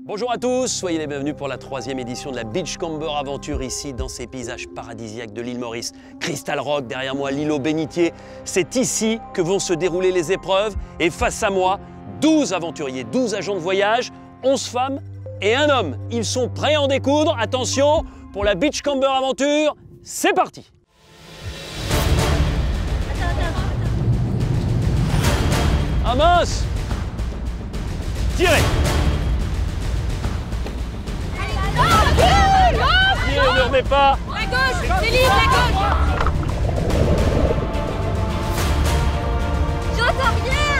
Bonjour à tous, soyez les bienvenus pour la 3e édition de la Beachcomber Aventure ici dans ces paysages paradisiaques de l'île Maurice. Crystal Rock, derrière moi l'îlot Bénitier. C'est ici que vont se dérouler les épreuves et face à moi, 12 aventuriers, 12 agents de voyage, 11 femmes et un homme. Ils sont prêts à en découdre. Attention, pour la Beachcomber Aventure, c'est parti! Ah mince! Tirez! Ne remets pas! La gauche! C'est libre, la gauche! J'entends rien!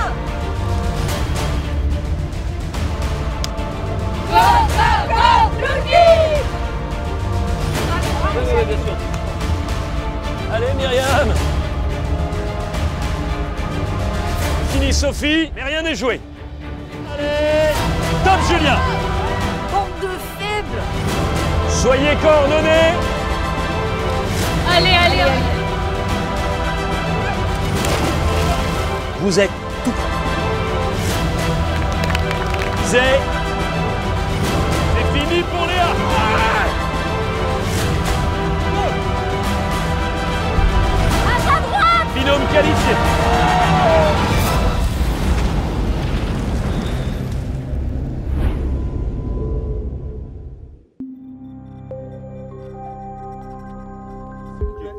Go, go, go! Lucky! Oui, bien sûr. Allez, Myriam! Fini Sophie, mais rien n'est joué. Allez! Top Julien! Bande de faibles! Soyez coordonnés! Allez, allez, allez! Vous êtes tout prêts. C'est fini pour Léa! À ta droite! Binôme qualifié.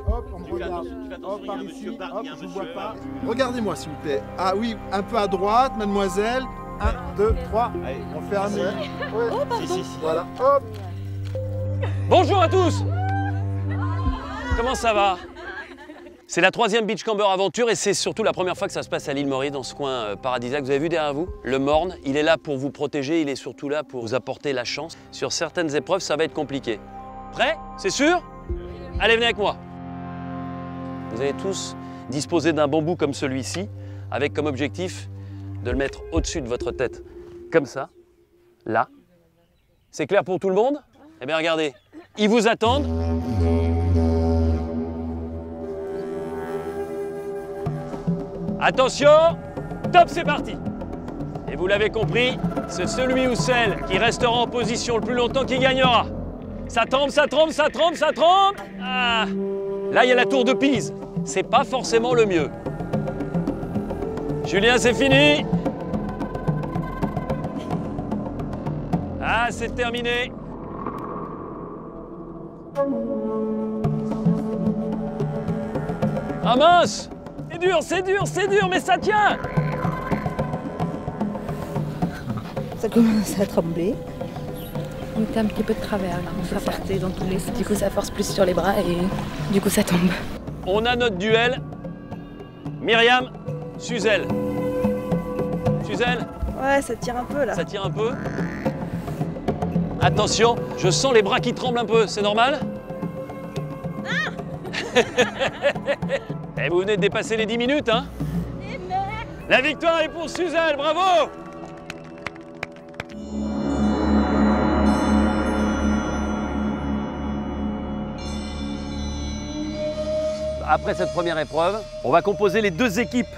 Hop, on me regarde. Hop, par ici. Hop, je ne vois pas. Regardez-moi, s'il vous plaît. Ah oui, un peu à droite, mademoiselle. 1, 2, 3. On fait un nœud. Ouais. Oh, pardon! Voilà, hop. Bonjour à tous! Comment ça va? C'est la 3e Beachcomber Aventure et c'est surtout la première fois que ça se passe à l'île Maurice, dans ce coin paradisiaque. Vous avez vu derrière vous? Le morne, il est là pour vous protéger, il est surtout là pour vous apporter la chance. Sur certaines épreuves, ça va être compliqué. Prêt? C'est sûr? Allez, venez avec moi. Vous allez tous disposer d'un bambou comme celui-ci, avec comme objectif de le mettre au-dessus de votre tête, comme ça, là. C'est clair pour tout le monde? Eh bien, regardez, ils vous attendent. Attention, top, c'est parti. Et vous l'avez compris, c'est celui ou celle qui restera en position le plus longtemps qui gagnera. Ça tremble, ça tremble, ça tremble, ça tremble. Ah. Là, il y a la tour de Pise. C'est pas forcément le mieux. Julien, c'est fini. Ah, c'est terminé. Ah mince! C'est dur, c'est dur, c'est dur, mais ça tient! Ça commence à trembler. On était un petit peu de travers là, ça partait dans tous les sens. Du coup ça force plus sur les bras et du coup ça tombe. On a notre duel. Myriam, Suzel. Suzel, Ouais, ça tire un peu là. ça tire un peu. Attention, je sens les bras qui tremblent un peu, c'est normal? Et vous venez de dépasser les 10 minutes, hein? La victoire est pour Suzel, bravo! Après cette première épreuve, on va composer les deux équipes,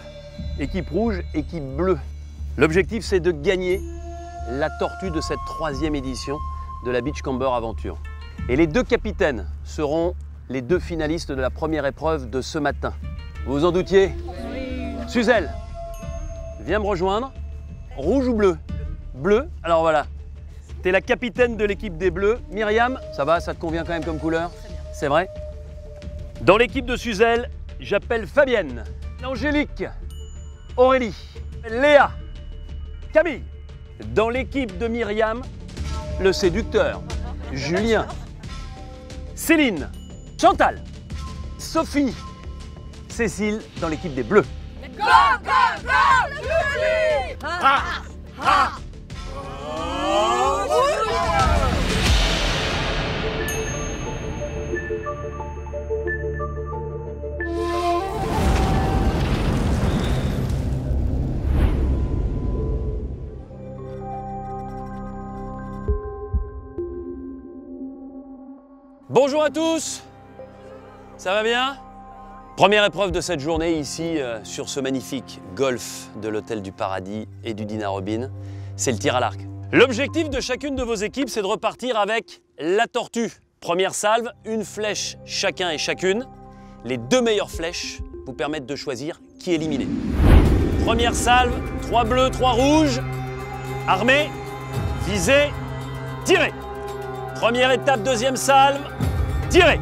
équipe rouge, équipe bleue. L'objectif, c'est de gagner la tortue de cette 3e édition de la Beachcomber Aventure. Et les deux capitaines seront les deux finalistes de la première épreuve de ce matin. Vous vous en doutiez? Oui. Suzel, viens me rejoindre. Rouge ou bleu? Bleu. Alors voilà, tu es la capitaine de l'équipe des bleus. Myriam, ça va, ça te convient quand même comme couleur? Très bien. C'est vrai? Dans l'équipe de Suzel, j'appelle Fabienne, Angélique, Aurélie, Léa, Camille. Dans l'équipe de Myriam, le séducteur, Julien, Céline, Chantal, Sophie, Cécile dans l'équipe des Bleus. Go, go, go! Lucky! Ah, ah. Bonjour à tous, ça va bien? Première épreuve de cette journée ici sur ce magnifique golfe de l'Hôtel du Paradis et du Dina Robin, c'est le tir à l'arc. L'objectif de chacune de vos équipes, c'est de repartir avec la tortue. Première salve, une flèche chacun et chacune. Les 2 meilleures flèches vous permettent de choisir qui éliminer. Première salve, 3 bleus, 3 rouges. Armés, visez, tirez. Première étape, deuxième salve, tirez.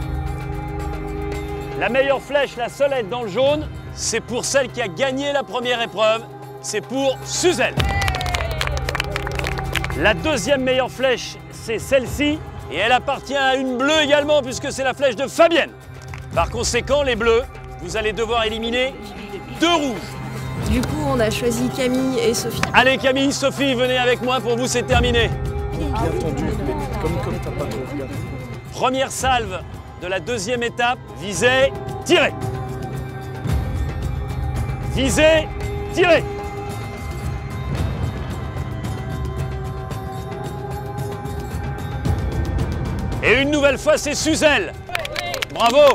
La meilleure flèche, la seule à être dans le jaune, c'est pour celle qui a gagné la première épreuve. C'est pour Suzel. La deuxième meilleure flèche, c'est celle-ci. Et elle appartient à une bleue également, puisque c'est la flèche de Fabienne. Par conséquent, les bleus, vous allez devoir éliminer 2 rouges. Du coup, on a choisi Camille et Sophie. Allez Camille, Sophie, venez avec moi, pour vous c'est terminé. Bien tendu, mais comme t'as pas trop regardé. Première salve de la deuxième étape, visez, tirez. Visez, tirez. Et une nouvelle fois, c'est Suzel. Bravo.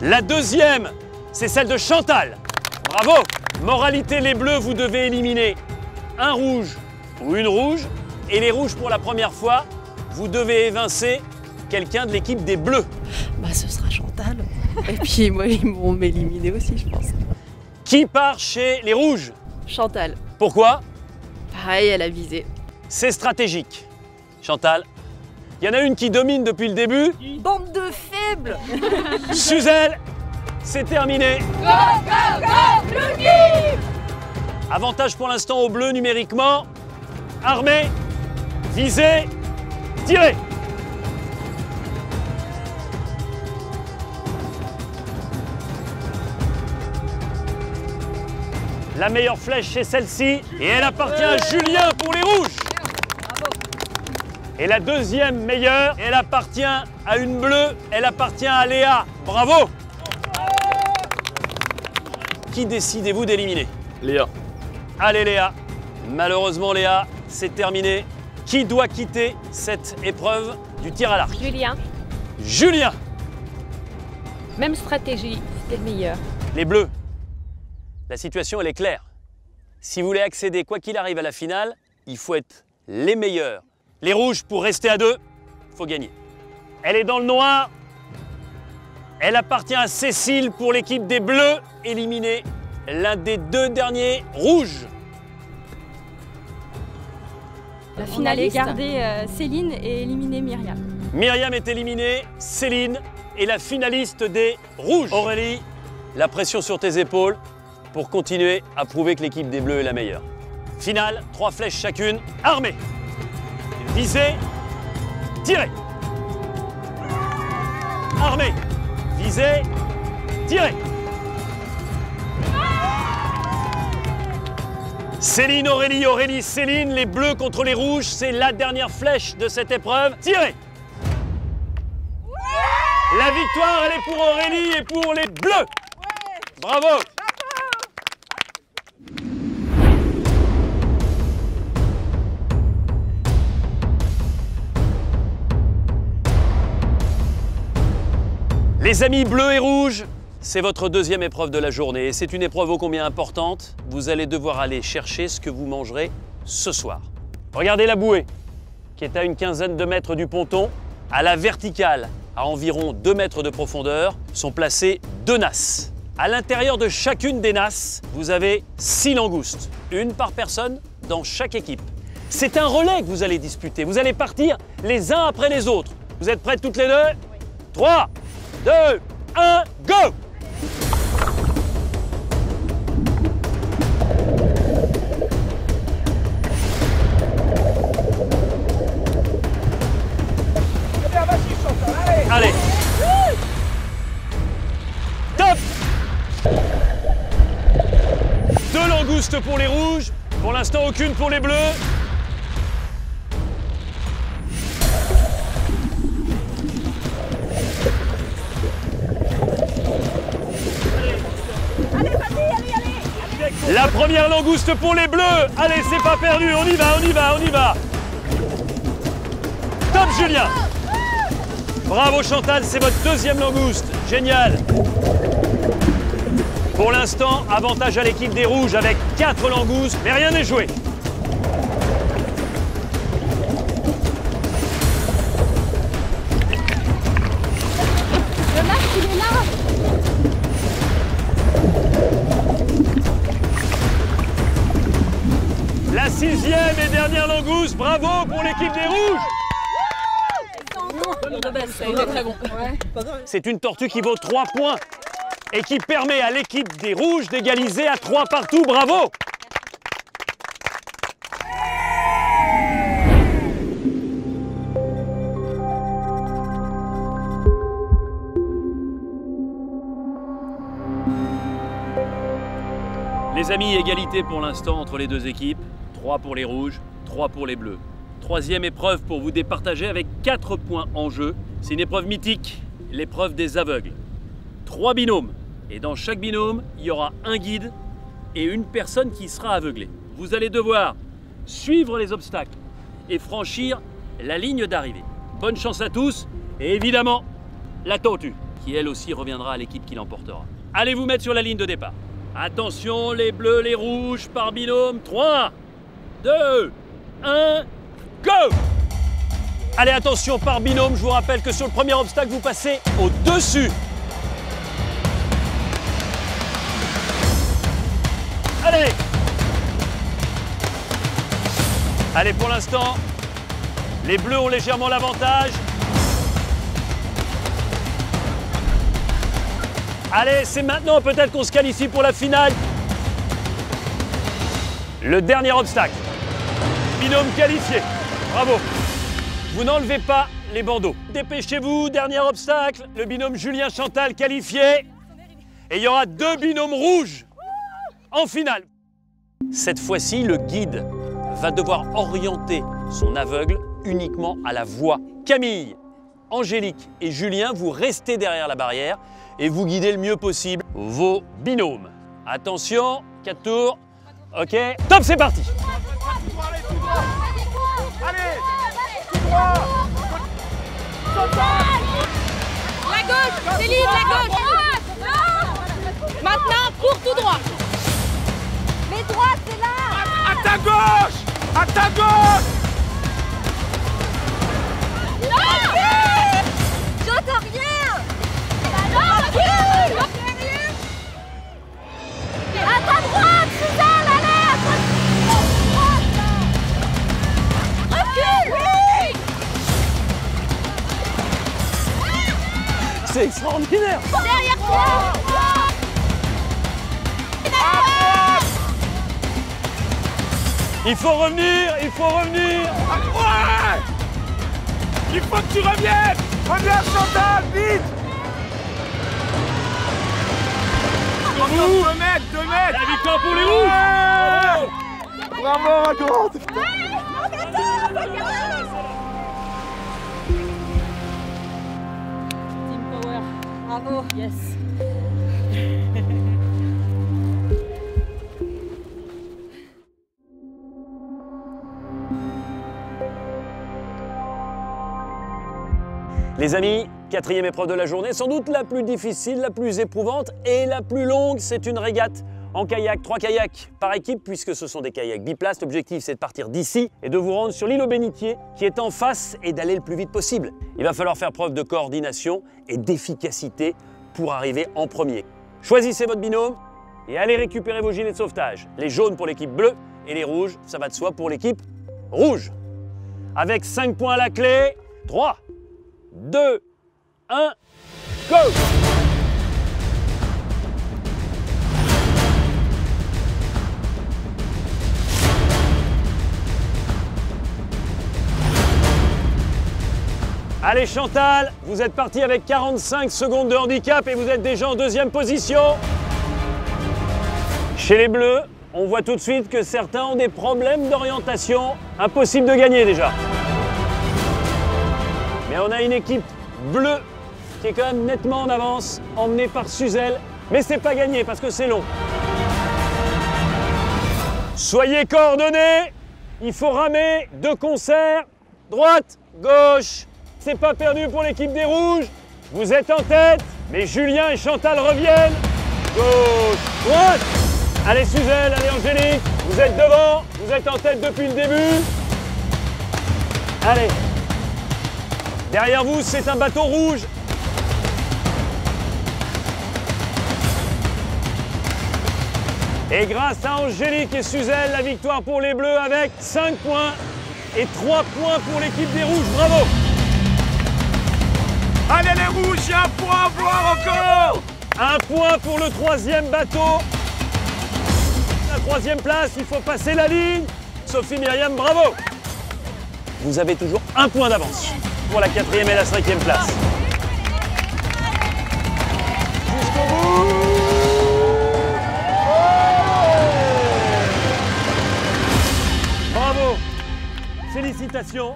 La deuxième, c'est celle de Chantal. Bravo. Moralité, les bleus, vous devez éliminer un rouge ou une rouge. Et les rouges, pour la première fois, vous devez évincer quelqu'un de l'équipe des bleus. Bah, ce sera Chantal. Et puis moi, ils vont m'éliminer aussi, je pense. Qui part chez les rouges? Chantal. Pourquoi? Pareil, elle a visé. C'est stratégique. Chantal, il y en a une qui domine depuis le début. Bande de faibles. Suzel, c'est terminé. Go, go, go, Blue Team. Avantage pour l'instant au bleu numériquement. Armé, visez, tirez. La meilleure flèche, c'est celle-ci. Et elle appartient à Julien pour les rouges. Et la deuxième meilleure, elle appartient à une bleue. Elle appartient à Léa. Bravo. Qui décidez-vous d'éliminer? Léa. Allez Léa. Malheureusement Léa, c'est terminé. Qui doit quitter cette épreuve du tir à l'arc? Julien, Julien. même stratégie, c'était le meilleur. Les bleus, la situation elle est claire. Si vous voulez accéder quoi qu'il arrive à la finale, il faut être les meilleurs. Les rouges, pour rester à 2, il faut gagner. Elle est dans le noir. Elle appartient à Cécile pour l'équipe des bleus. Éliminer l'un des 2 derniers rouges. La finale est garder Céline et éliminer Myriam. Myriam est éliminée, Céline est la finaliste des rouges. Aurélie, la pression sur tes épaules pour continuer à prouver que l'équipe des bleus est la meilleure. Finale, 3 flèches chacune, armées. Visez, tirez. Armée, visez, tirez. Céline, Aurélie, Aurélie, Céline, les bleus contre les rouges, c'est la dernière flèche de cette épreuve. Tirez! La victoire, elle est pour Aurélie et pour les bleus. Bravo! Les amis bleus et rouges, c'est votre deuxième épreuve de la journée et c'est une épreuve ô combien importante. Vous allez devoir aller chercher ce que vous mangerez ce soir. Regardez la bouée qui est à une quinzaine de mètres du ponton. À la verticale, à environ 2 mètres de profondeur, sont placées 2 nasses. À l'intérieur de chacune des nasses, vous avez 6 langoustes, une par personne dans chaque équipe. C'est un relais que vous allez disputer. Vous allez partir les uns après les autres. Vous êtes prêtes toutes les deux? 3, 2, 1, go! Allez! Top! 2 langoustes pour les rouges, pour l'instant aucune pour les bleus. La première langouste pour les bleus. Allez, c'est pas perdu, on y va, on y va, on y va. Top Julien. Bravo Chantal, c'est votre deuxième langouste. Génial. Pour l'instant, avantage à l'équipe des rouges avec 4 langoustes, mais rien n'est joué. dernière langouste, bravo pour l'équipe des rouges. C'est une tortue qui vaut 3 points et qui permet à l'équipe des rouges d'égaliser à 3 partout, bravo. Les amis, égalité pour l'instant entre les deux équipes. 3 pour les rouges, 3 pour les bleus. Troisième épreuve pour vous départager avec 4 points en jeu. C'est une épreuve mythique, l'épreuve des aveugles. 3 binômes. Et dans chaque binôme, il y aura un guide et une personne qui sera aveuglée. Vous allez devoir suivre les obstacles et franchir la ligne d'arrivée. Bonne chance à tous et évidemment, la tortue, qui elle aussi reviendra à l'équipe qui l'emportera. Allez vous mettre sur la ligne de départ. Attention, les bleus, les rouges, par binôme. 3, 2, 1, go! Allez, attention, par binôme, je vous rappelle que sur le premier obstacle, vous passez au-dessus. Allez! Allez, pour l'instant, les bleus ont légèrement l'avantage. Allez, c'est maintenant peut-être qu'on se qualifie pour la finale. Le dernier obstacle. Binôme qualifié. Bravo. Vous n'enlevez pas les bandeaux. Dépêchez-vous, dernier obstacle. Le binôme Julien-Chantal qualifié. Et il y aura 2 binômes rouges en finale. Cette fois-ci, le guide va devoir orienter son aveugle uniquement à la voix. Camille, Angélique et Julien, vous restez derrière la barrière et vous guidez le mieux possible vos binômes. Attention, 4 tours. Ok, top, c'est parti. La gauche, Céline, la gauche. Maintenant, cours tout droit. Mais droite, c'est là. À ta gauche! À ta gauche! J'entends rien. À ta droite, Suzanne, allez, à ta droite. Recule. C'est extraordinaire. Derrière toi. Il faut revenir, il faut revenir. Ouais! Il faut que tu reviennes! Reviens, Chantal, vite! 2 mètres, 2 mètres! La victoire pour les rouges. Bravo, raconte! Team Power. Bravo. Yes. Les amis, 4e épreuve de la journée, sans doute la plus difficile, la plus éprouvante et la plus longue. C'est une régate en kayak, 3 kayaks par équipe puisque ce sont des kayaks biplaces. L'objectif, c'est de partir d'ici et de vous rendre sur l'île aux Bénitiers qui est en face et d'aller le plus vite possible. Il va falloir faire preuve de coordination et d'efficacité pour arriver en premier. Choisissez votre binôme et allez récupérer vos gilets de sauvetage. Les jaunes pour l'équipe bleue et les rouges, ça va de soi pour l'équipe rouge. Avec 5 points à la clé, 3, 2, 1, go! Allez Chantal, vous êtes parti avec 45 secondes de handicap et vous êtes déjà en 2e position. Chez les bleus, on voit tout de suite que certains ont des problèmes d'orientation. Impossible de gagner déjà. Mais on a une équipe bleue qui est quand même nettement en avance, emmenée par Suzelle. Mais c'est pas gagné parce que c'est long. Soyez coordonnés, il faut ramer de concert, droite, gauche. C'est pas perdu pour l'équipe des rouges. Vous êtes en tête, mais Julien et Chantal reviennent. Gauche, droite. Allez Suzelle, allez Angélique, vous êtes devant, vous êtes en tête depuis le début. Allez. Derrière vous, c'est un bateau rouge. Et grâce à Angélique et Suzelle, la victoire pour les Bleus avec 5 points. Et 3 points pour l'équipe des rouges, bravo! Allez les rouges, il y a un point à voir encore! Un point pour le troisième bateau. La troisième place, il faut passer la ligne. Sophie, Myriam, bravo! Vous avez toujours un point d'avance pour la 4e et la 5e place. Jusqu'au bout! Bravo! Félicitations!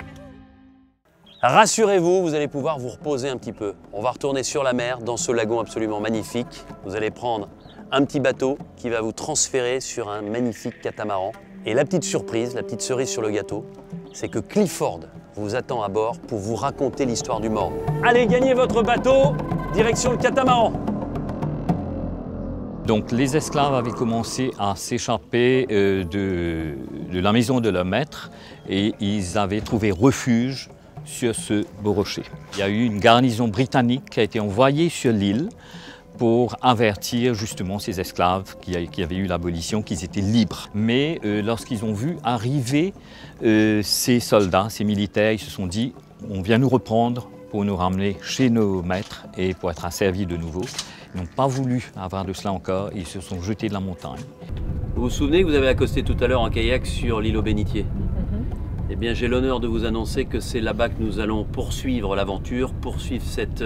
Rassurez-vous, vous allez pouvoir vous reposer un petit peu. On va retourner sur la mer, dans ce lagon absolument magnifique. Vous allez prendre un petit bateau qui va vous transférer sur un magnifique catamaran. Et la petite surprise, la petite cerise sur le gâteau, c'est que Clifford vous attend à bord pour vous raconter l'histoire du Morne. Allez, gagnez votre bateau, direction le catamaran. Donc les esclaves avaient commencé à s'échapper de la maison de leur maître et ils avaient trouvé refuge sur ce beau rocher. Il y a eu une garnison britannique qui a été envoyée sur l'île pour avertir justement ces esclaves qui avaient eu l'abolition qu'ils étaient libres. Mais lorsqu'ils ont vu arriver ces soldats, ces militaires, ils se sont dit « on vient nous reprendre pour nous ramener chez nos maîtres et pour être asservis de nouveau ». Ils n'ont pas voulu avoir de cela encore et ils se sont jetés de la montagne. Vous vous souvenez que vous avez accosté tout à l'heure en kayak sur l'île aux Bénitiers? Eh bien, j'ai l'honneur de vous annoncer que c'est là-bas que nous allons poursuivre l'aventure, poursuivre cette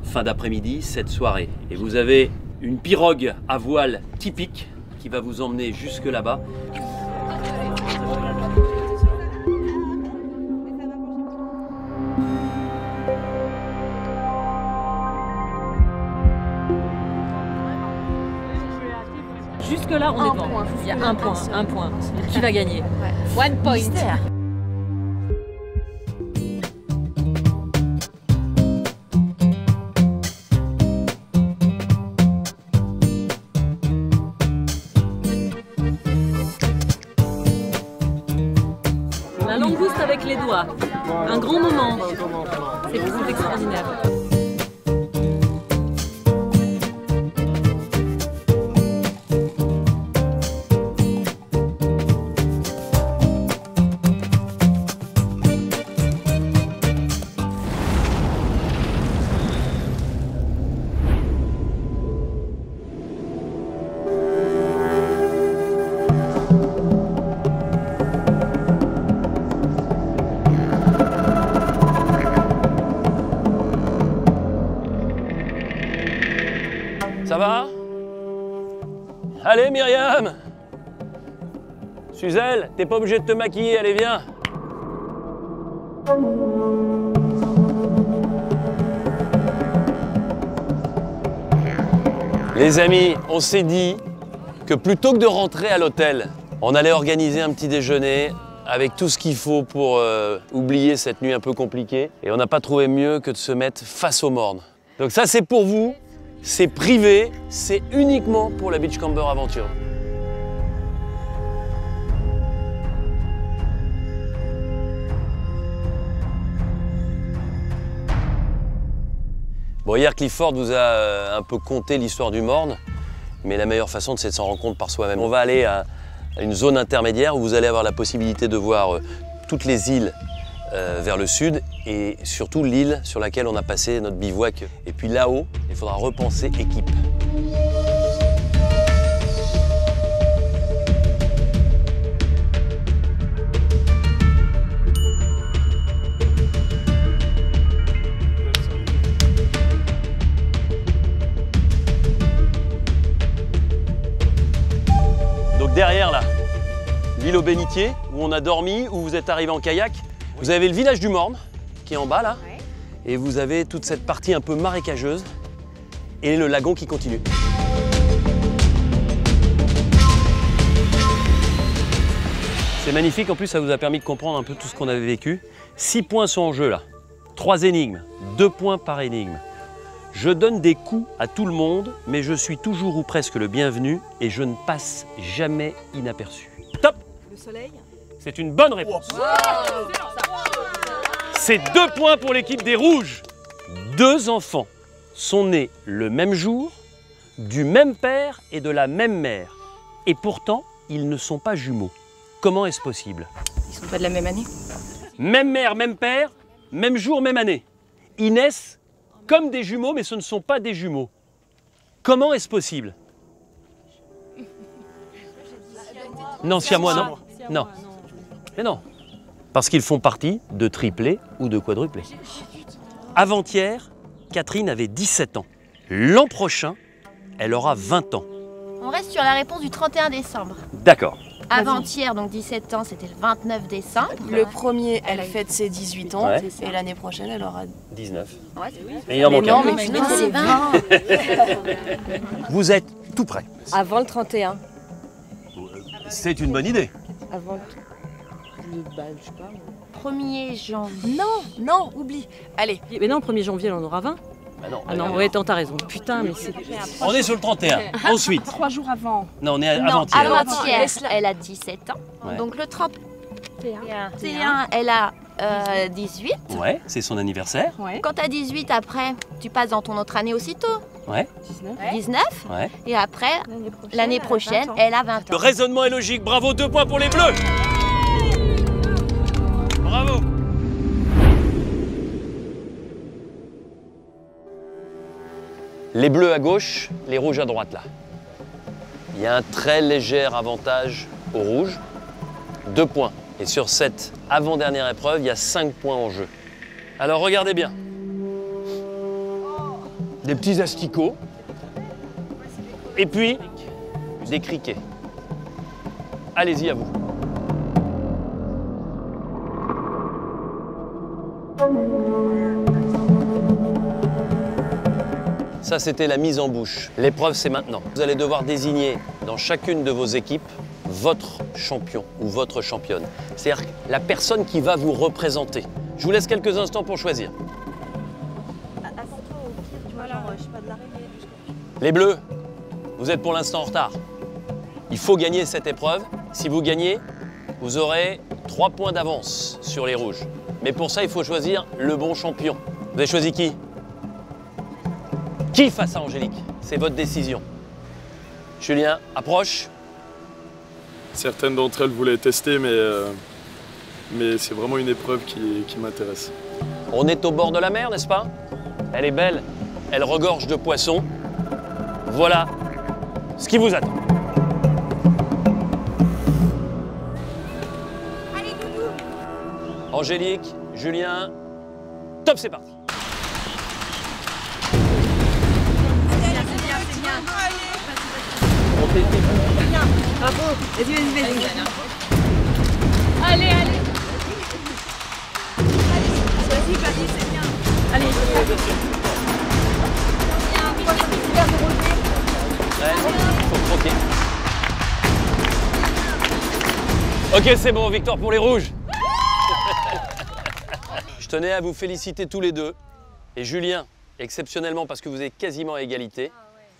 fin d'après-midi, cette soirée. Et vous avez une pirogue à voile typique qui va vous emmener jusque là-bas. Jusque-là, on est bon. Il y a un point. Qui va gagner? One point. Mystère. La langouste avec les doigts. Un grand moment. C'est extraordinaire. Ça va? Allez Myriam! Suzelle, t'es pas obligée de te maquiller, allez viens! Les amis, on s'est dit que plutôt que de rentrer à l'hôtel, on allait organiser un petit déjeuner avec tout ce qu'il faut pour oublier cette nuit un peu compliquée. Et on n'a pas trouvé mieux que de se mettre face au Morne. Donc ça c'est pour vous. C'est privé, c'est uniquement pour la Beachcomber Aventure. Bon, hier, Clifford vous a un peu conté l'histoire du Morne, mais la meilleure façon, c'est de s'en rendre compte par soi-même. On va aller à une zone intermédiaire où vous allez avoir la possibilité de voir toutes les îles vers le sud et surtout l'île sur laquelle on a passé notre bivouac. Et puis là-haut, il faudra repenser équipe. Donc derrière là, l'île aux Bénitiers, où on a dormi, où vous êtes arrivé en kayak. Vous avez le village du Morne, qui est en bas là, et vous avez toute cette partie un peu marécageuse, et le lagon qui continue. C'est magnifique, en plus ça vous a permis de comprendre un peu tout ce qu'on avait vécu. 6 points sont en jeu là, 3 énigmes, 2 points par énigme. Je donne des coups à tout le monde, mais je suis toujours ou presque le bienvenu, et je ne passe jamais inaperçu. Top! Le soleil? C'est une bonne réponse. C'est 2 points pour l'équipe des Rouges. 2 enfants sont nés le même jour, du même père et de la même mère. Et pourtant, ils ne sont pas jumeaux. Comment est-ce possible? Ils sont pas de la même année. Même mère, même père, même jour, même année. Ils naissent comme des jumeaux, mais ce ne sont pas des jumeaux. Comment est-ce possible? Non, siamois, non. Non. Mais non. Parce qu'ils font partie de triplés ou de quadruplés. Avant-hier, Catherine avait 17 ans. L'an prochain, elle aura 20 ans. On reste sur la réponse du 31 décembre. D'accord. Avant-hier, donc 17 ans, c'était le 29 décembre. Le premier, elle fête ses 18 ans. Ouais. Et l'année prochaine, elle aura 19. Ouais, Et il en manque un. mais putain, c'est 20. Vous êtes tout prêts. Avant le 31. C'est une bonne idée. Avant le... Bah, je sais pas. 1er janvier. Non, oublie. Allez. Mais non, le 1er janvier, elle en aura 20. Bah non, Ah non, ouais, t'as raison. Putain, mais c'est... on est sur le 31. Ensuite. 3 jours avant. Non, on est Non, avant-hier. avant-hier, elle a 17 ans. Ouais. Donc le 31, elle a 18. Ouais, c'est son anniversaire. Ouais. Quand t'as 18, après, tu passes dans ton autre année aussitôt. Ouais. 19. Ouais. Et après, l'année prochaine, elle a 20 Le ans. raisonnement est logique. Bravo, 2 points pour les Bleus. Bravo. Les Bleus à gauche, les Rouges à droite, là. Il y a un très léger avantage aux Rouges. 2 points. Et sur cette avant-dernière épreuve, il y a 5 points en jeu. Alors regardez bien. Des petits asticots. Et puis, des criquets. Allez-y, à vous. Ça, c'était la mise en bouche. L'épreuve, c'est maintenant. Vous allez devoir désigner dans chacune de vos équipes votre champion ou votre championne. C'est-à-dire la personne qui va vous représenter. Je vous laisse quelques instants pour choisir. Les Bleus, vous êtes pour l'instant en retard. Il faut gagner cette épreuve. Si vous gagnez, vous aurez 3 points d'avance sur les Rouges. Mais pour ça, il faut choisir le bon champion. Vous avez choisi qui? Qui face à Angélique? C'est votre décision. Julien, approche. Certaines d'entre elles voulaient tester, mais c'est vraiment une épreuve qui m'intéresse. On est au bord de la mer, n'est-ce pas? Elle est belle, elle regorge de poissons. Voilà ce qui vous attend. Allez, Doudou. Angélique, Julien, top, c'est parti. Bravo. Vas-y. Allez. Vas-y, c'est bien. Allez. Ouais, faut croquer. Ok, c'est bon, victoire pour les Rouges. Je tenais à vous féliciter tous les deux. Et Julien, exceptionnellement, parce que vous êtes quasiment à égalité,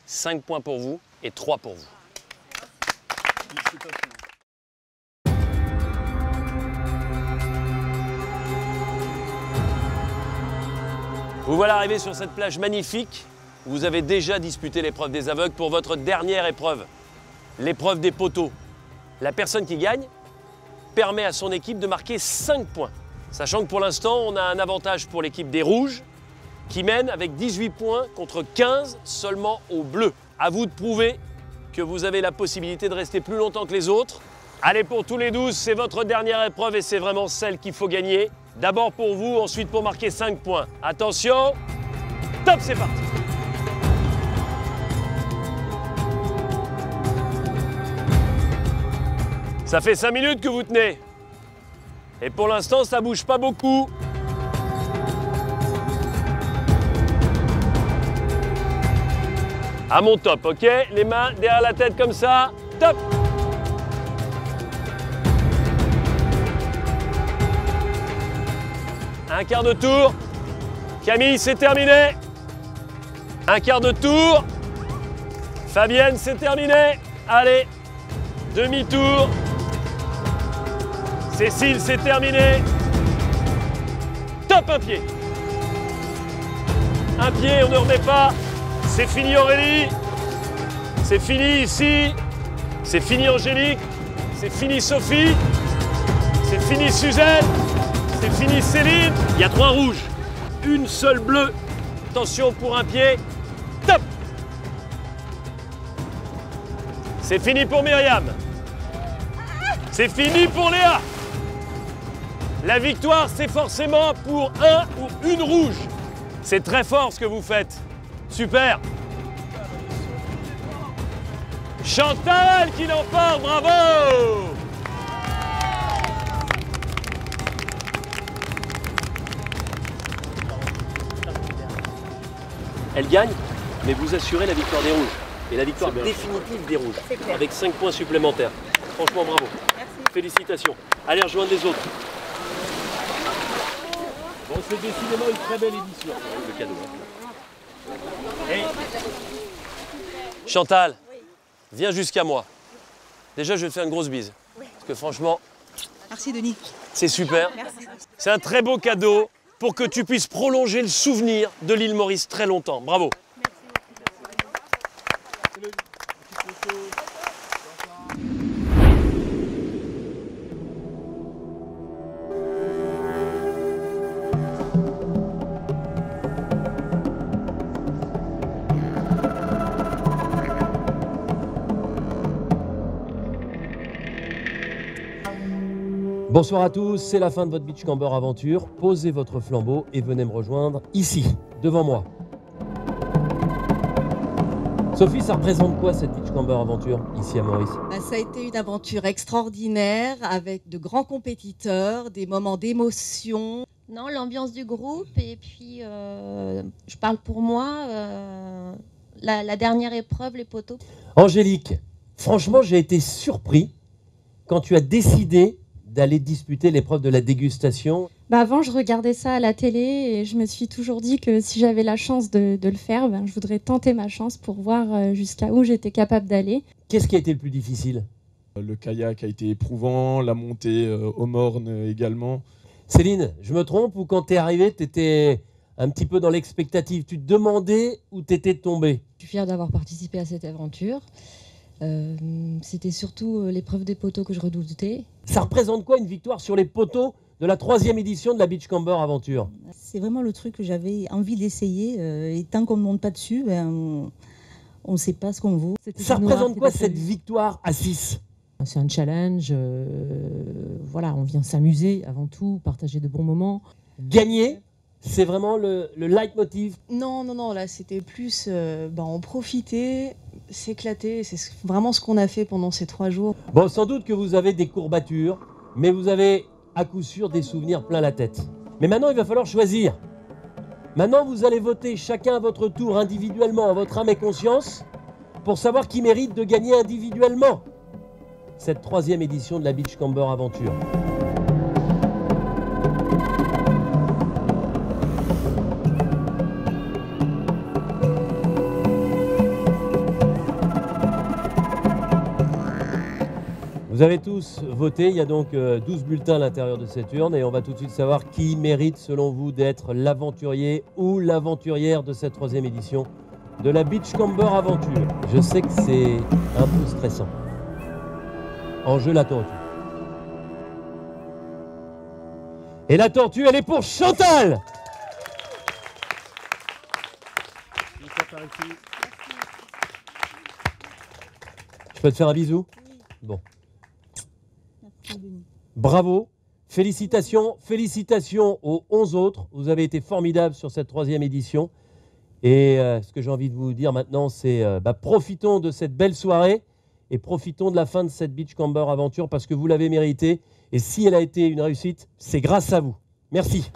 5 points pour vous et 3 pour vous. Vous voilà arrivé sur cette plage magnifique où vous avez déjà disputé l'épreuve des aveugles pour votre dernière épreuve, l'épreuve des poteaux. La personne qui gagne permet à son équipe de marquer 5 points. Sachant que pour l'instant, on a un avantage pour l'équipe des Rouges qui mène avec 18 points contre 15 seulement aux Bleus. À vous de prouver que vous avez la possibilité de rester plus longtemps que les autres. Allez, pour tous les 12, c'est votre dernière épreuve et c'est vraiment celle qu'il faut gagner. D'abord pour vous, ensuite pour marquer 5 points. Attention, top, c'est parti. Ça fait 5 minutes que vous tenez. Et pour l'instant, ça bouge pas beaucoup. À mon top, ok? Les mains derrière la tête comme ça. Top! Un quart de tour. Camille, c'est terminé. Un quart de tour. Fabienne, c'est terminé. Allez, demi-tour. Cécile, c'est terminé. Top, un pied. Un pied, on ne remet pas. C'est fini Aurélie. C'est fini ici. C'est fini Angélique. C'est fini Sophie. C'est fini Suzanne. C'est fini Céline. Il y a 3 rouges. Une seule bleue. Attention pour un pied. Top. C'est fini pour Myriam. C'est fini pour Léa. La victoire, c'est forcément pour un ou une rouge. C'est très fort ce que vous faites. Super. Chantal qui l'emporte, bravo! Elle gagne, mais vous assurez la victoire des rouges. Et la victoire définitive des rouges. Avec 5 points supplémentaires. Franchement, bravo. Merci. Félicitations. Allez rejoindre les autres. Bon, c'est décidément une très belle édition. Le cadeau. Hey. Chantal, viens jusqu'à moi. Déjà, je vais te faire une grosse bise. Parce que franchement... Merci Denis. C'est super. C'est un très beau cadeau pour que tu puisses prolonger le souvenir de l'île Maurice très longtemps. Bravo. Bonsoir à tous, c'est la fin de votre Beachcomber aventure. Posez votre flambeau et venez me rejoindre ici, devant moi. Sophie, ça représente quoi cette Beachcomber aventure ici à Maurice? Ça a été une aventure extraordinaire avec de grands compétiteurs, des moments d'émotion. Non, l'ambiance du groupe et puis je parle pour moi, la dernière épreuve, les poteaux. Angélique, franchement j'ai été surpris quand tu as décidé d'aller disputer l'épreuve de la dégustation. Avant, je regardais ça à la télé et je me suis toujours dit que si j'avais la chance de le faire, je voudrais tenter ma chance pour voir jusqu'à où j'étais capable d'aller. Qu'est-ce qui a été le plus difficile? Le kayak a été éprouvant, la montée au Morne également. Céline, je me trompe ou quand tu es arrivée, tu étais un petit peu dans l'expectative? Tu te demandais où tu étais tombée? Je suis fière d'avoir participé à cette aventure. C'était surtout l'épreuve des poteaux que je redoutais. Ça représente quoi une victoire sur les poteaux de la 3e édition de la Beachcomber Aventure? C'est vraiment le truc que j'avais envie d'essayer. Et tant qu'on ne monte pas dessus, on ne sait pas ce qu'on vaut. Ça représente quoi cette victoire à 6? C'est un challenge. Voilà, on vient s'amuser avant tout, partager de bons moments. Gagner, c'est vraiment le leitmotiv? Non, là c'était plus en profiter, s'éclater, c'est vraiment ce qu'on a fait pendant ces 3 jours. Bon, sans doute que vous avez des courbatures, mais vous avez à coup sûr des souvenirs plein la tête. Mais maintenant, il va falloir choisir. Maintenant, vous allez voter chacun à votre tour individuellement, en votre âme et conscience, pour savoir qui mérite de gagner individuellement cette 3e édition de la Beachcomber Aventure. Vous avez tous voté, il y a donc 12 bulletins à l'intérieur de cette urne et on va tout de suite savoir qui mérite selon vous d'être l'aventurier ou l'aventurière de cette 3e édition de la Beachcomber Aventure. Je sais que c'est un peu stressant. En jeu la tortue. Et la tortue, elle est pour Chantal! Je peux te faire un bisou? Bon. Bravo, félicitations aux 11 autres. Vous avez été formidables sur cette 3e édition. Et ce que j'ai envie de vous dire maintenant, c'est profitons de cette belle soirée et profitons de la fin de cette Beachcomber Aventure parce que vous l'avez mérité. Et si elle a été une réussite, c'est grâce à vous. Merci.